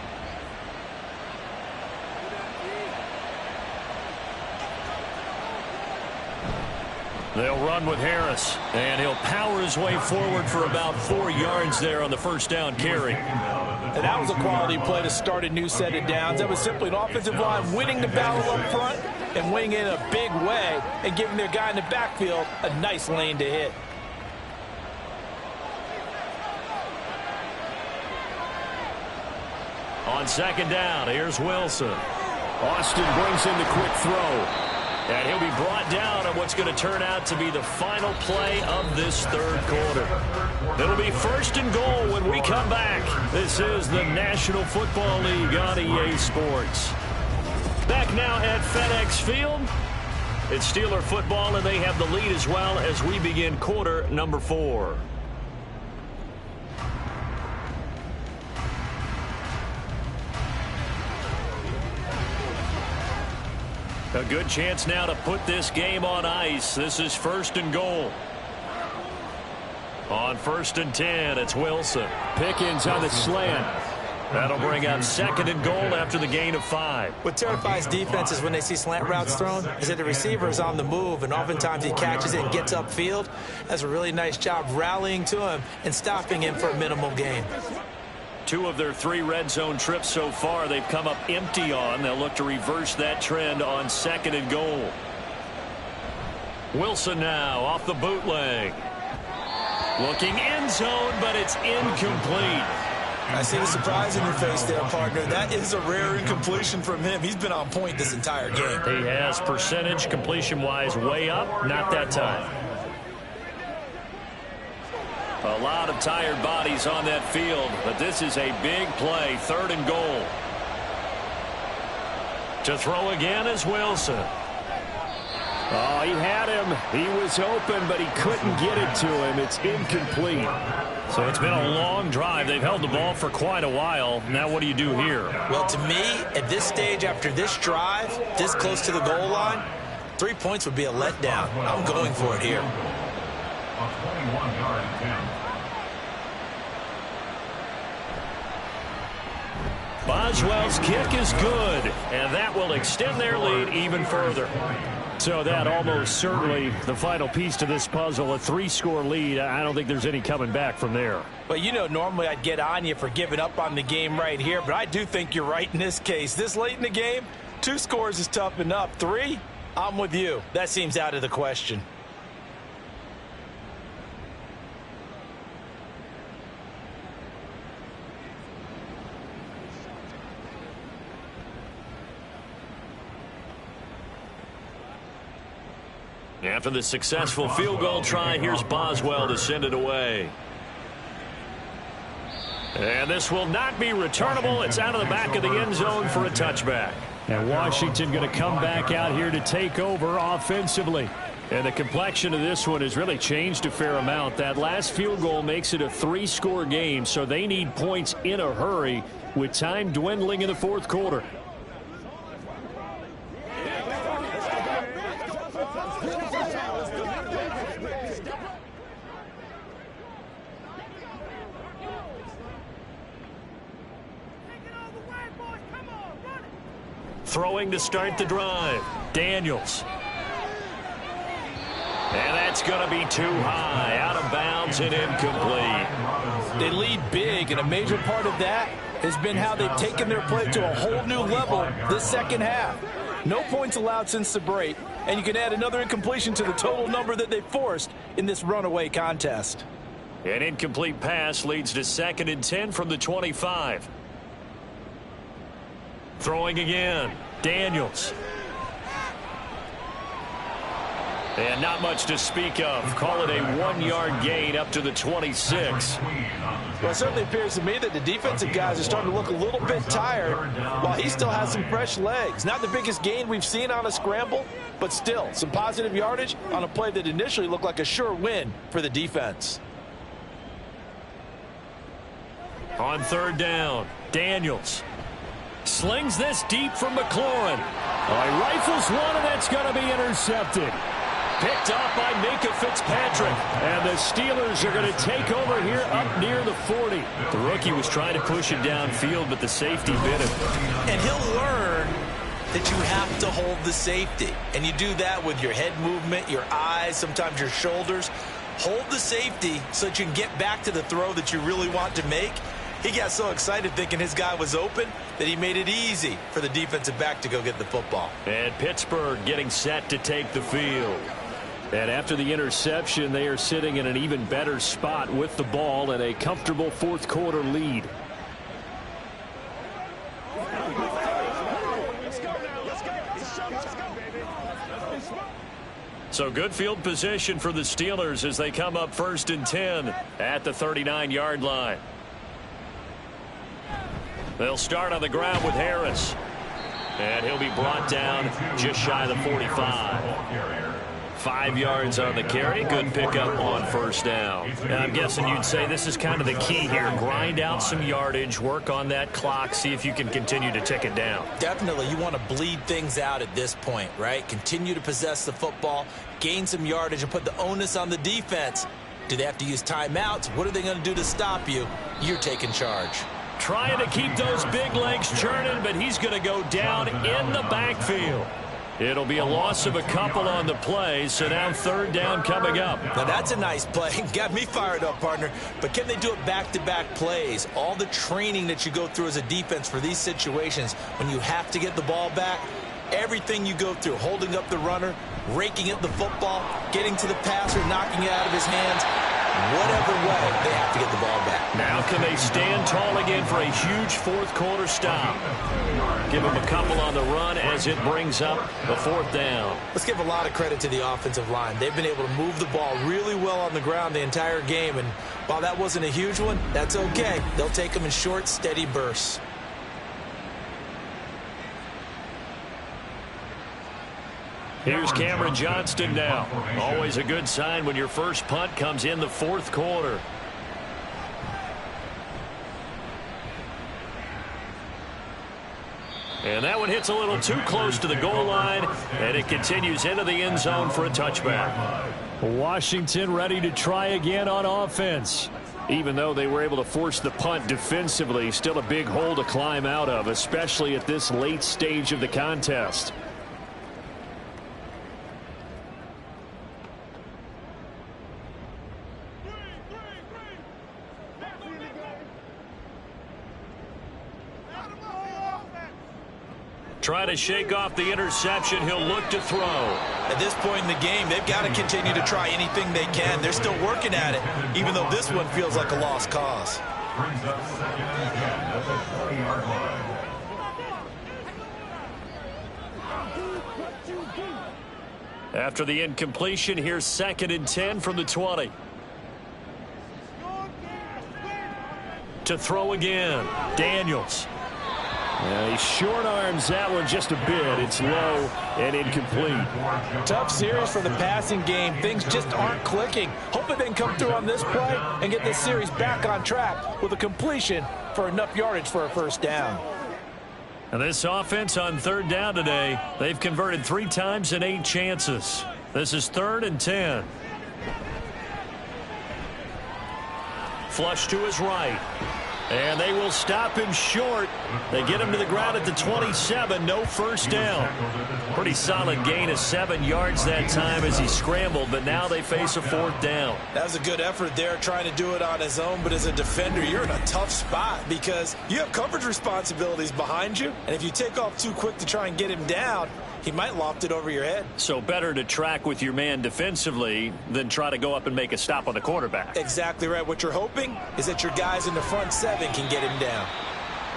They'll run with Harris, and he'll power his way forward for about 4 yards there on the 1st down carry. And that was a quality play to start a new set of downs. That was simply an offensive line winning the battle up front and winning in a big way and giving their guy in the backfield a nice lane to hit. On 2nd down, here's Wilson. Austin brings in the quick throw. And he'll be brought down on what's going to turn out to be the final play of this 3rd quarter. It'll be 1st and goal when we come back. This is the National Football League on EA Sports. Back now at FedEx Field. It's Steeler football, and they have the lead as well as we begin quarter number 4. A good chance now to put this game on ice. This is 1st and goal. On 1st and 10, it's Wilson. Pickens on the slant. That'll bring up 2nd and goal after the gain of 5. What terrifies defenses when they see slant routes thrown is that the receiver is on the move, and oftentimes he catches it and gets upfield. That's a really nice job rallying to him and stopping him for a minimal gain. 2 of their 3 red zone trips so far they've come up empty on. They'll look to reverse that trend on 2nd and goal. Wilson now off the bootleg. Looking end zone, but it's incomplete. I see the surprise in your face there, partner. That is a rare incompletion from him. He's been on point this entire game. He has percentage completion-wise way up, not that time. A lot of tired bodies on that field, but this is a big play, 3rd and goal. To throw again is Wilson. Oh, he had him. He was open, but he couldn't get it to him. It's incomplete. So it's been a long drive. They've held the ball for quite a while. Now what do you do here? Well, to me, at this stage, after this drive, this close to the goal line, 3 points would be a letdown. I'm going for it here. A 21-yard attempt. Boswell's kick is good, and that will extend their lead even further. So that almost certainly the final piece to this puzzle, a 3-score lead. I don't think there's any coming back from there. But you know, normally I'd get on you for giving up on the game right here, but I do think you're right in this case. This late in the game, 2 scores is tough enough. 3, I'm with you. That seems out of the question. After the successful field goal try, here's Boswell to send it away. And this will not be returnable. It's out of the back of the end zone for a touchback. And Washington going to come back out here to take over offensively. And the complexion of this one has really changed a fair amount. That last field goal makes it a 3-score game, so they need points in a hurry with time dwindling in the fourth quarter. Throwing to start the drive. Daniels. And that's going to be too high. Out of bounds and incomplete. They lead big, and a major part of that has been how they've taken their play to a whole new level this second half. No points allowed since the break, and you can add another incompletion to the total number that they forced in this runaway contest. An incomplete pass leads to 2nd and 10 from the 25. Throwing again. Daniels. And not much to speak of. Call it a 1-yard gain up to the 26. Well, it certainly appears to me that the defensive guys are starting to look a little bit tired while he still has some fresh legs. Not the biggest gain we've seen on a scramble, but still some positive yardage on a play that initially looked like a sure win for the defense. On 3rd down, Daniels. Slings this deep from McLaurin. He rifles one, and that's going to be intercepted. Picked off by Minka Fitzpatrick. And the Steelers are going to take over here up near the 40. The rookie was trying to push it downfield, but the safety bit him. And he'll learn that you have to hold the safety. And you do that with your head movement, your eyes, sometimes your shoulders. Hold the safety so that you can get back to the throw that you really want to make. He got so excited thinking his guy was open that he made it easy for the defensive back to go get the football. And Pittsburgh getting set to take the field. And after the interception, they are sitting in an even better spot with the ball and a comfortable fourth quarter lead. So good field position for the Steelers as they come up 1st and 10 at the 39-yard line. They'll start on the ground with Harris. And he'll be brought down just shy of the 45. 5 yards on the carry. Good pickup on 1st down. And I'm guessing you'd say this is kind of the key here. Grind out some yardage, work on that clock, see if you can continue to tick it down. Definitely. You want to bleed things out at this point, right? Continue to possess the football, gain some yardage, and put the onus on the defense. Do they have to use timeouts? What are they going to do to stop you? You're taking charge. Trying to keep those big legs churning, but he's going to go down in the backfield. It'll be a loss of a couple on the play, so now 3rd down coming up. Now that's a nice play. Got me fired up, partner. But can they do it back-to-back plays? All the training that you go through as a defense for these situations, when you have to get the ball back, everything you go through, holding up the runner, raking at the football, getting to the passer, knocking it out of his hands, whatever way, they have to get the ball back. Now can they stand tall again for a huge fourth quarter stop? Give them a couple on the run as it brings up the 4th down. Let's give a lot of credit to the offensive line. They've been able to move the ball really well on the ground the entire game, and while that wasn't a huge one, that's okay. They'll take them in short, steady bursts. Here's Cameron Johnston now. Always a good sign when your first punt comes in the 4th quarter. And that one hits a little too close to the goal line, and it continues into the end zone for a touchback. Washington ready to try again on offense. Even though they were able to force the punt defensively, still a big hole to climb out of, especially at this late stage of the contest. Trying to shake off the interception. He'll look to throw. At this point in the game, they've got to continue to try anything they can. They're still working at it, even though this one feels like a lost cause. Brings up 2nd and 10 at the 20-yard line. After the incompletion, here's 2nd and 10 from the 20. To throw again, Daniels. He short arms that one just a bit. It's low and incomplete. Tough series for the passing game. Things just aren't clicking. Hopefully they can come through on this play and get this series back on track with a completion for enough yardage for a first down. And this offense on 3rd down today, they've converted 3 times in 8 chances. This is 3rd and 10. Flush to his right. And they will stop him short. They get him to the ground at the 27. No first down. Pretty solid gain of 7 yards that time as he scrambled, but now they face a 4th down. That was a good effort there, trying to do it on his own, but as a defender, you're in a tough spot because you have coverage responsibilities behind you, and if you take off too quick to try and get him down, he might loft it over your head. So better to track with your man defensively than try to go up and make a stop on the quarterback. Exactly right. What you're hoping is that your guys in the front 7 can get him down.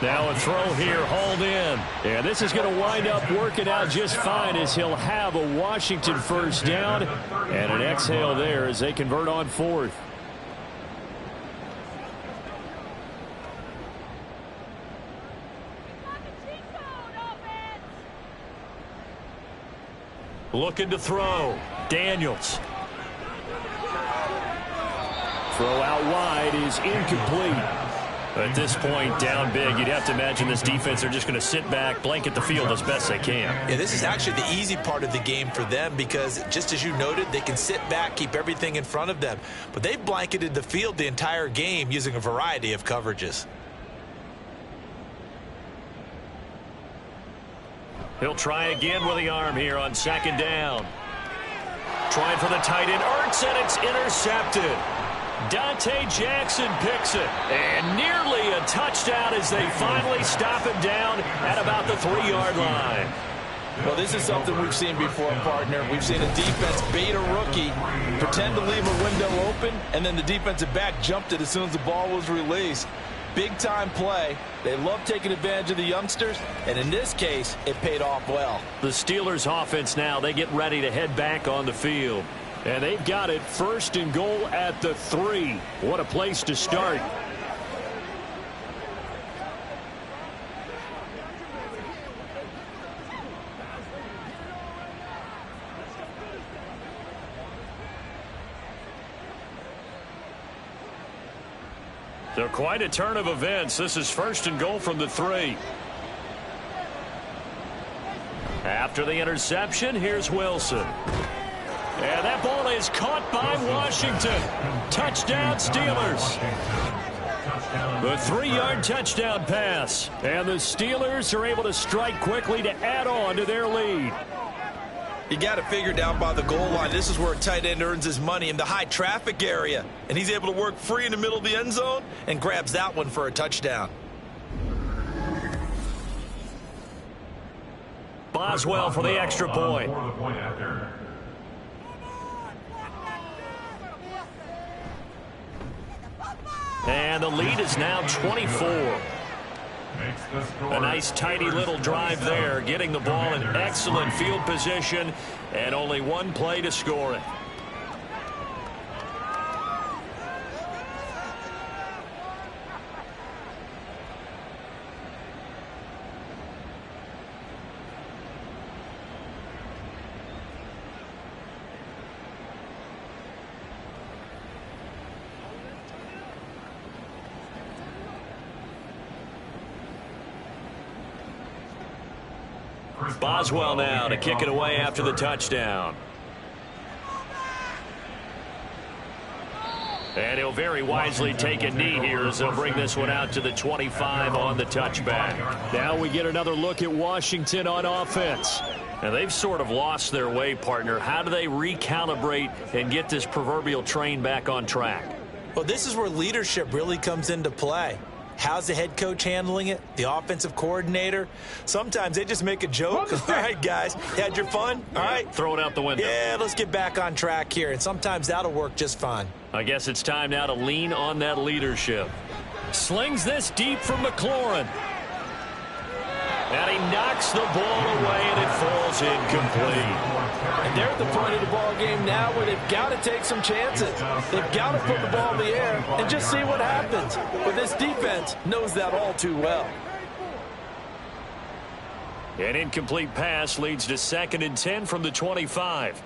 Now a throw here, hauled in. And this is going to wind up working out just fine as he'll have a Washington first down and an exhale there as they convert on 4th. Looking to throw. Daniels. Throw out wide is incomplete. At this point, down big, you'd have to imagine this defense are just going to sit back, blanket the field as best they can. Yeah, this is actually the easy part of the game for them because, just as you noted, they can sit back, keep everything in front of them. But they've blanketed the field the entire game using a variety of coverages. He'll try again with the arm here on 2nd down. Trying for the tight end, Ertz, and it's intercepted. Dante Jackson picks it, and nearly a touchdown as they finally stop him down at about the 3-yard line. Well, this is something we've seen before, partner. We've seen a defense bait a rookie, pretend to leave a window open, and then the defensive back jumped it as soon as the ball was released. Big-time play. They love taking advantage of the youngsters, and in this case, it paid off well. The Steelers' offense now, they get ready to head back on the field. And they've got it 1st and goal at the 3. What a place to start. So quite a turn of events. This is 1st and goal from the 3. After the interception, here's Wilson. And that ball is caught by Washington. Touchdown, Steelers. The 3-yard touchdown pass. And the Steelers are able to strike quickly to add on to their lead. You got to figure down by the goal line. This is where a tight end earns his money, in the high traffic area. And he's able to work free in the middle of the end zone and grabs that one for a touchdown. Boswell for the extra point. And the lead is now 24. A nice tidy little drive there, getting the ball in excellent field position, and only one play to score it. Boswell now to kick it away after the touchdown. And he'll very wisely take a knee here as they'll bring this one out to the 25 on the touchback. Now we get another look at Washington on offense. And they've sort of lost their way, partner. How do they recalibrate and get this proverbial train back on track? Well, this is where leadership really comes into play. How's the head coach handling it? The offensive coordinator? Sometimes they just make a joke. All right, guys, had your fun? All right. Throw it out the window. Yeah, let's get back on track here. And sometimes that'll work just fine. I guess it's time now to lean on that leadership. Slings this deep from McLaurin. And he knocks the ball away, and it falls incomplete. And they're at the point of the ball game now where they've got to take some chances. They've got to put the ball in the air and just see what happens. But this defense knows that all too well. An incomplete pass leads to 2nd and 10 from the 25.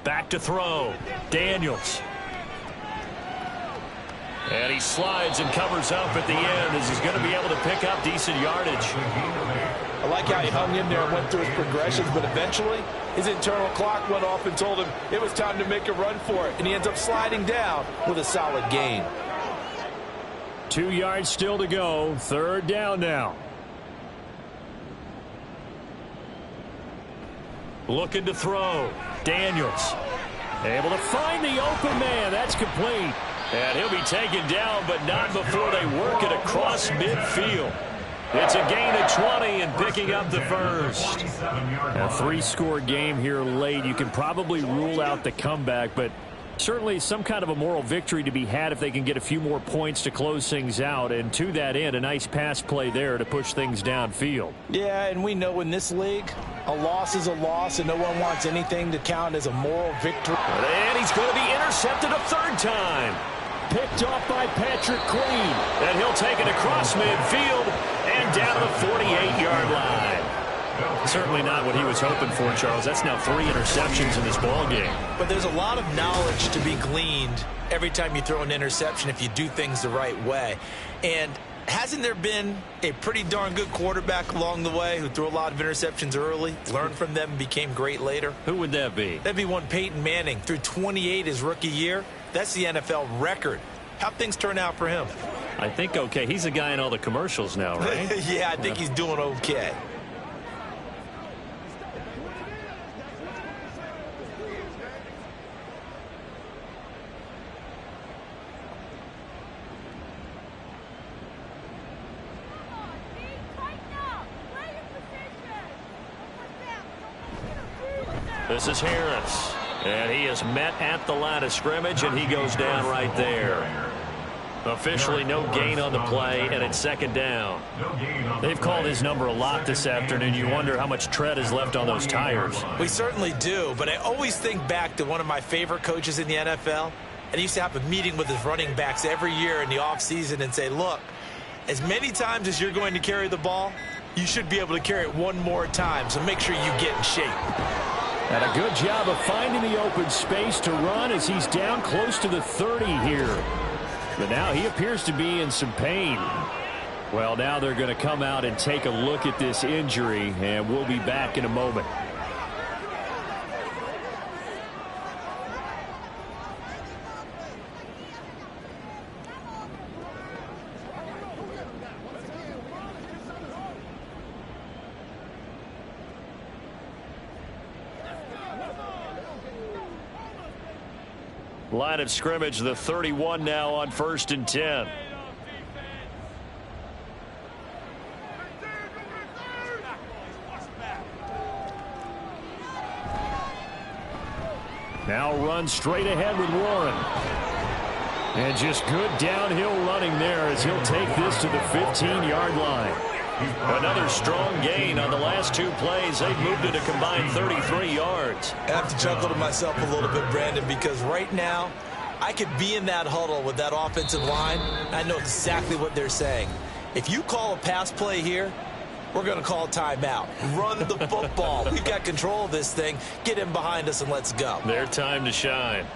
Back to throw. Daniels. And he slides and covers up at the end as he's going to be able to pick up decent yardage. I like how he hung in there and went through his progressions, but eventually his internal clock went off and told him it was time to make a run for it, and he ends up sliding down with a solid gain. 2 yards still to go. 3rd down now. Looking to throw. Daniels. Able to find the open man. That's complete. And he'll be taken down, but not before they work it across midfield. It's a gain of 20 and picking up the first. A 3-score game here late. You can probably rule out the comeback, but certainly some kind of a moral victory to be had if they can get a few more points to close things out. And to that end, a nice pass play there to push things downfield. Yeah, and we know in this league, a loss is a loss, and no one wants anything to count as a moral victory. And he's going to be intercepted a 3rd time. Picked off by Patrick Queen. And he'll take it across midfield and down to the 48-yard line. Certainly not what he was hoping for, Charles. That's now 3 interceptions in this ball game. But there's a lot of knowledge to be gleaned every time you throw an interception if you do things the right way. And hasn't there been a pretty darn good quarterback along the way who threw a lot of interceptions early, learned from them, and became great later? Who would that be? That'd be one Peyton Manning. Threw 28 his rookie year. That's the NFL record. How'd things turn out for him? I think okay. He's a guy in all the commercials now, right? Yeah, I think he's doing okay. This is Harris. And he is met at the line of scrimmage, and he goes down right there. Officially no gain on the play, and it's 2nd down. They've called his number a lot this afternoon. You wonder how much tread is left on those tires. We certainly do, but I always think back to one of my favorite coaches in the NFL. And he used to have a meeting with his running backs every year in the offseason and say, look, as many times as you're going to carry the ball, you should be able to carry it one more time, so make sure you get in shape. And a good job of finding the open space to run as he's down close to the 30 here. But now he appears to be in some pain. Well, now they're going to come out and take a look at this injury, and we'll be back in a moment. Line of scrimmage, the 31 now on 1st and 10. Now run straight ahead with Warren. And just good downhill running there as he'll take this to the 15-yard line. Another strong gain on the last 2 plays. They've moved it a combined 33 yards. I have to chuckle to myself a little bit, Brandon, because right now I could be in that huddle with that offensive line. I know exactly what they're saying. If you call a pass play here, we're going to call timeout. Run the football. We've got control of this thing. Get him behind us and let's go. Their time to shine.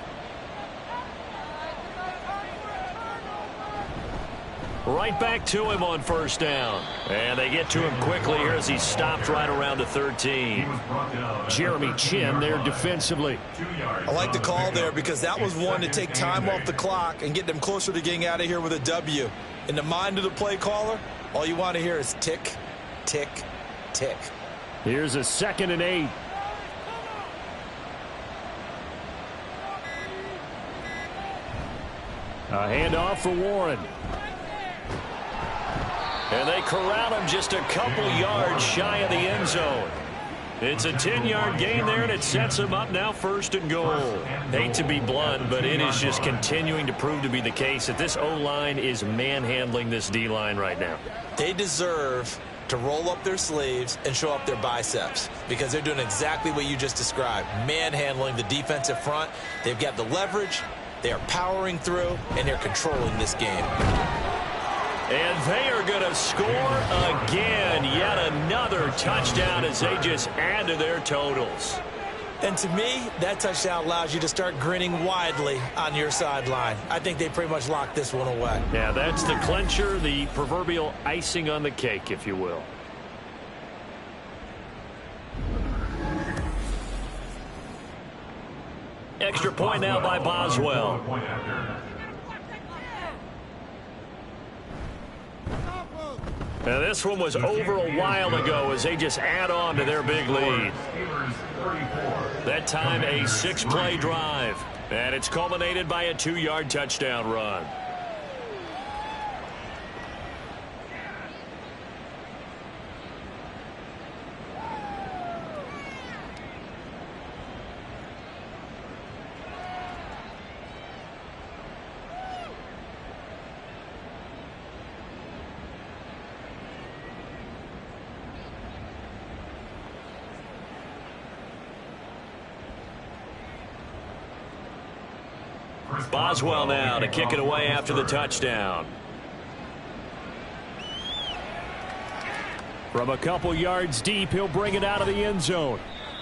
Right back to him on first down. And they get to him quickly here as he stopped right around the 13. Jeremy Chin there defensively. I like the call there because that was one to take time off the clock and get them closer to getting out of here with a W. In the mind of the play caller, all you want to hear is tick, tick, tick. Here's a 2nd and 8. A handoff for Warren. And they corral him just a couple yards shy of the end zone. It's a 10-yard gain there, and it sets him up now 1st and goal. Hate to be blunt, but it is just continuing to prove to be the case that this O-line is manhandling this D-line right now. They deserve to roll up their sleeves and show up their biceps because they're doing exactly what you just described, manhandling the defensive front. They've got the leverage, they are powering through, and they're controlling this game. And they are going to score again. Yet another touchdown as they just add to their totals. And to me, that touchdown allows you to start grinning widely on your sideline. I think they pretty much locked this one away. Yeah, that's the clincher, the proverbial icing on the cake, if you will. Extra point now by Boswell. Now this one was over a while ago as they just add on to their big lead. That time a 6-play drive. And it's culminated by a 2-yard touchdown run. Boswell now to kick it away after the touchdown. From a couple yards deep, he'll bring it out of the end zone.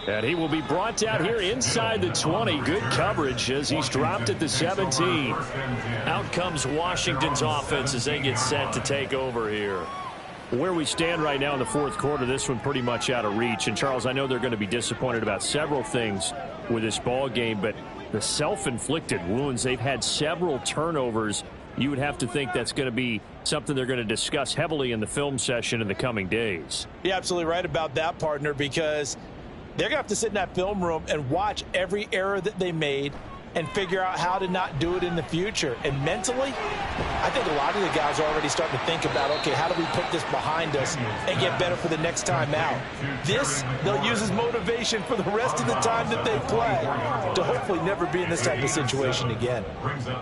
And he will be brought down here inside the 20. Good coverage as he's dropped at the 17. Out comes Washington's offense as they get set to take over here. Where we stand right now in the 4th quarter, this one pretty much out of reach. And, Charles, I know they're going to be disappointed about several things with this ball game, but the self-inflicted wounds, they've had several turnovers. You would have to think that's going to be something they're going to discuss heavily in the film session in the coming days. You're absolutely right about that, partner, because they're going to have to sit in that film room and watch every error that they made and figure out how to not do it in the future. And mentally, I think a lot of the guys are already starting to think about, okay, how do we put this behind us and get better for the next time out? This, they'll use as motivation for the rest of the time that they play to hopefully never be in this type of situation again.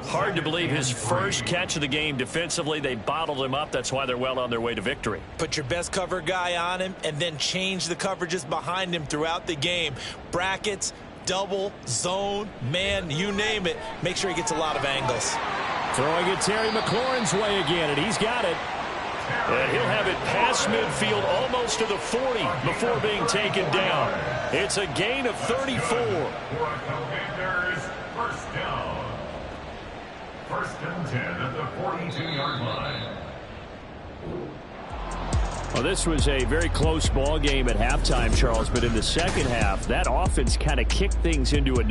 Hard to believe his first catch of the game defensively. They bottled him up. That's why they're well on their way to victory. Put your best cover guy on him and then change the coverages behind him throughout the game. Brackets, double, zone, man, you name it. Make sure he gets a lot of angles. Throwing it Terry McLaurin's way again, and he's got it. And he'll have it past midfield almost to the 40 before being taken down. It's a gain of 34. First down. 1st and 10 at the 42-yard line. Well, this was a very close ball game at halftime, Charles, but in the second half, that offense kind of kicked things into a